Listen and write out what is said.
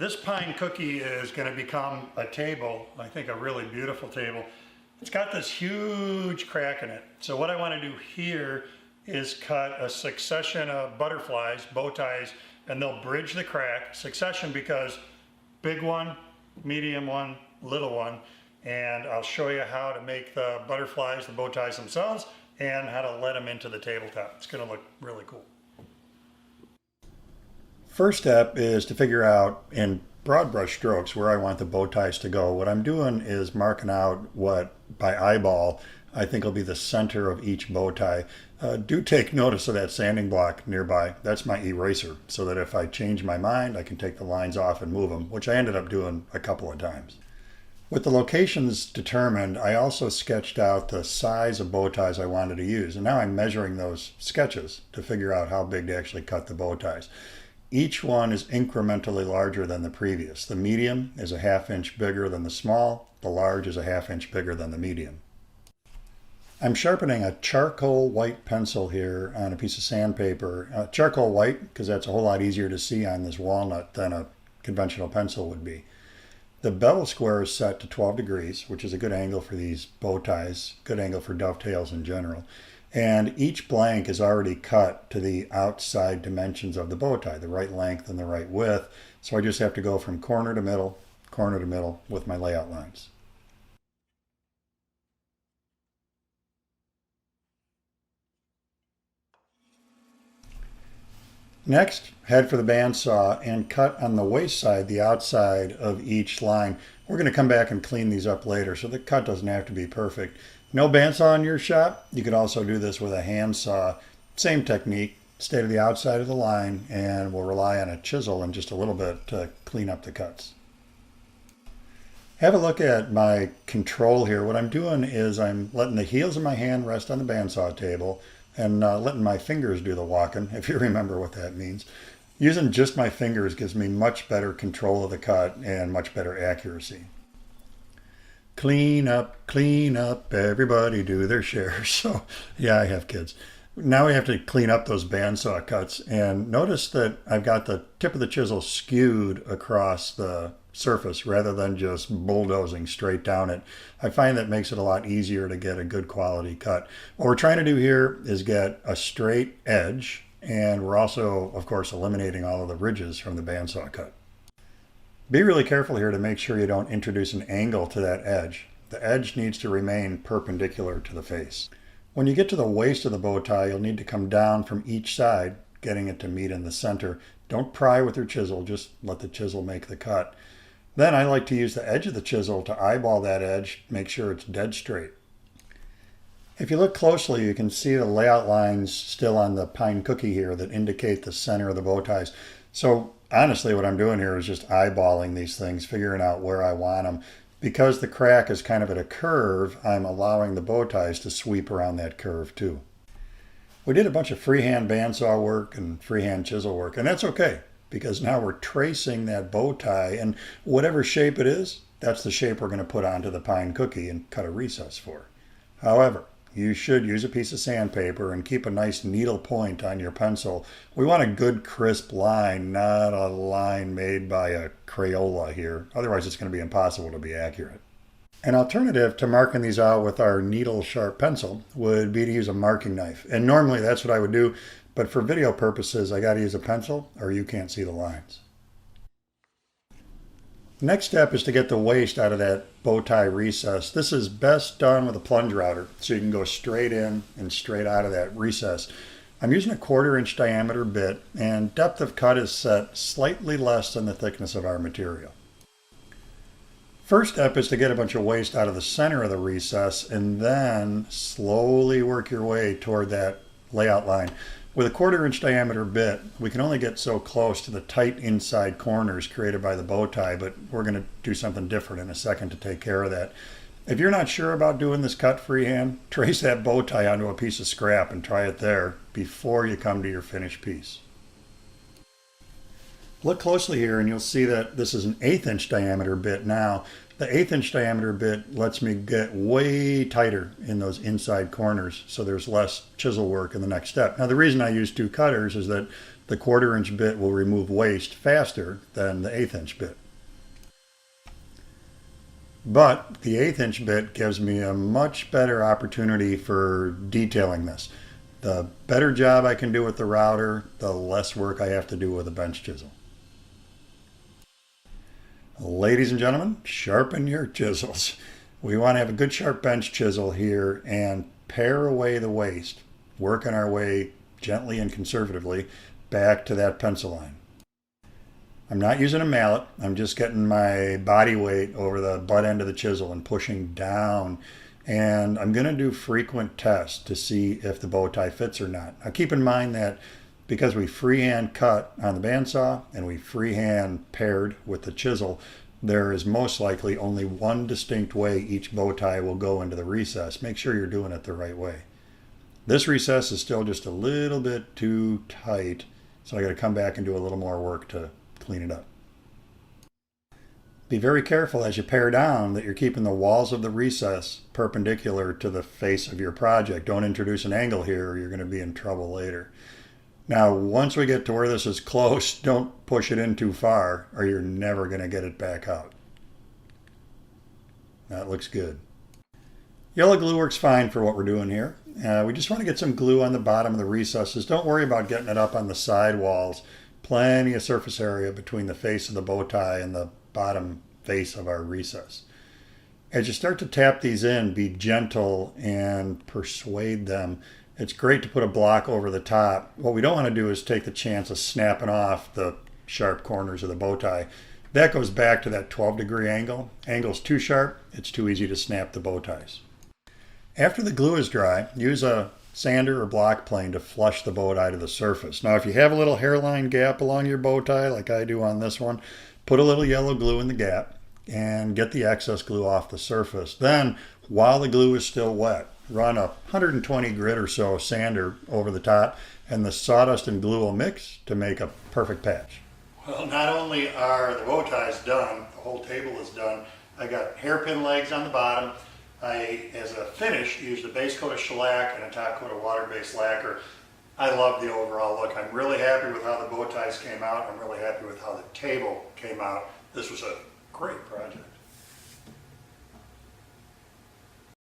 This pine cookie is going to become a table, I think a really beautiful table. It's got this huge crack in it. So what I want to do here is cut a succession of butterflies, bow ties, and they'll bridge the crack. Succession because big one, medium one, little one. And I'll show you how to make the butterflies, the bow ties themselves, and how to let them into the tabletop. It's going to look really cool. First step is to figure out in broad brush strokes where I want the bow ties to go. What I'm doing is marking out what by eyeball I think will be the center of each bow tie. Do take notice of that sanding block nearby. That's my eraser, so that if I change my mind I can take the lines off and move them, which I ended up doing a couple of times. With the locations determined, I also sketched out the size of bow ties I wanted to use, and now I'm measuring those sketches to figure out how big to actually cut the bow ties. Each one is incrementally larger than the previous. The medium is a ½ inch bigger than the small. The large is a ½ inch bigger than the medium. I'm sharpening a charcoal white pencil here on a piece of sandpaper. Charcoal white because that's a whole lot easier to see on this walnut than a conventional pencil would be. The bevel square is set to 12 degrees, which is a good angle for these bow ties, good angle for dovetails in general. And each blank is already cut to the outside dimensions of the bow tie, the right length and the right width. So I just have to go from corner to middle with my layout lines. Next, head for the bandsaw and cut on the waist side, the outside of each line. We're going to come back and clean these up later, so the cut doesn't have to be perfect. No bandsaw in your shop? You could also do this with a handsaw. Same technique, stay to the outside of the line, and we'll rely on a chisel in just a little bit to clean up the cuts. Have a look at my control here. What I'm doing is I'm letting the heels of my hand rest on the bandsaw table and letting my fingers do the walking, if you remember what that means. Using just my fingers gives me much better control of the cut and much better accuracy. Clean up, everybody do their share. So yeah, I have kids. Now we have to clean up those bandsaw cuts, and notice that I've got the tip of the chisel skewed across the surface rather than just bulldozing straight down it. I find that makes it a lot easier to get a good quality cut. What we're trying to do here is get a straight edge, and we're also, of course, eliminating all of the ridges from the bandsaw cut. Be really careful here to make sure you don't introduce an angle to that edge. The edge needs to remain perpendicular to the face. When you get to the waist of the bow tie, you'll need to come down from each side, getting it to meet in the center. Don't pry with your chisel, just let the chisel make the cut. Then I like to use the edge of the chisel to eyeball that edge, make sure it's dead straight. If you look closely, you can see the layout lines still on the pine cookie here that indicate the center of the bow ties. So honestly, what I'm doing here is just eyeballing these things, figuring out where I want them. Because the crack is kind of at a curve, I'm allowing the bow ties to sweep around that curve too. We did a bunch of freehand bandsaw work and freehand chisel work, and that's okay, because now we're tracing that bow tie, and whatever shape it is, that's the shape we're going to put onto the pine cookie and cut a recess for. However, you should use a piece of sandpaper and keep a nice needle point on your pencil. We want a good crisp line, not a line made by a Crayola here. Otherwise it's going to be impossible to be accurate. An alternative to marking these out with our needle sharp pencil would be to use a marking knife. And normally that's what I would do, but for video purposes I got to use a pencil or you can't see the lines. Next step is to get the waist out of that bow tie recess. This is best done with a plunge router, so you can go straight in and straight out of that recess. I'm using a 1/4 inch diameter bit, and depth of cut is set slightly less than the thickness of our material. First step is to get a bunch of waste out of the center of the recess, and then slowly work your way toward that layout line. With a 1/4 inch diameter bit, we can only get so close to the tight inside corners created by the bow tie, but we're going to do something different in a second to take care of that. If you're not sure about doing this cut freehand, trace that bow tie onto a piece of scrap and try it there before you come to your finished piece. Look closely here and you'll see that this is an 1/8 inch diameter bit now. The 1/8 inch diameter bit lets me get way tighter in those inside corners, so there's less chisel work in the next step. Now the reason I use 2 cutters is that the 1/4" bit will remove waste faster than the 1/8" bit. But the 1/8" bit gives me a much better opportunity for detailing this. The better job I can do with the router, the less work I have to do with a bench chisel. Ladies and gentlemen, sharpen your chisels. We want to have a good sharp bench chisel here and pare away the waste, working our way gently and conservatively back to that pencil line. I'm not using a mallet. I'm just getting my body weight over the butt end of the chisel and pushing down. And I'm going to do frequent tests to see if the bow tie fits or not. Now keep in mind that because we freehand cut on the bandsaw and we freehand pared with the chisel, there is most likely only one distinct way each bow tie will go into the recess. Make sure you're doing it the right way. This recess is still just a little bit too tight, so I got to come back and do a little more work to clean it up. Be very careful as you pare down that you're keeping the walls of the recess perpendicular to the face of your project. Don't introduce an angle here or you're going to be in trouble later. Now, once we get to where this is close, don't push it in too far or you're never going to get it back out. That looks good. Yellow glue works fine for what we're doing here. We just want to get some glue on the bottom of the recesses. Don't worry about getting it up on the side walls. Plenty of surface area between the face of the bow tie and the bottom face of our recess. As you start to tap these in, be gentle and persuade them. It's great to put a block over the top. What we don't want to do is take the chance of snapping off the sharp corners of the bow tie. That goes back to that 12-degree angle. Angle's too sharp, it's too easy to snap the bow ties. After the glue is dry, use a sander or block plane to flush the bow tie to the surface. Now if you have a little hairline gap along your bow tie like I do on this one, put a little yellow glue in the gap and get the excess glue off the surface. Then while the glue is still wet, run a 120 grit or so sander over the top and the sawdust and glue will mix to make a perfect patch. Well, not only are the bow ties done, the whole table is done. I got hairpin legs on the bottom. I, as a finish, used a base coat of shellac and a top coat of water-based lacquer. I love the overall look. I'm really happy with how the bow ties came out. I'm really happy with how the table came out. This was a great project.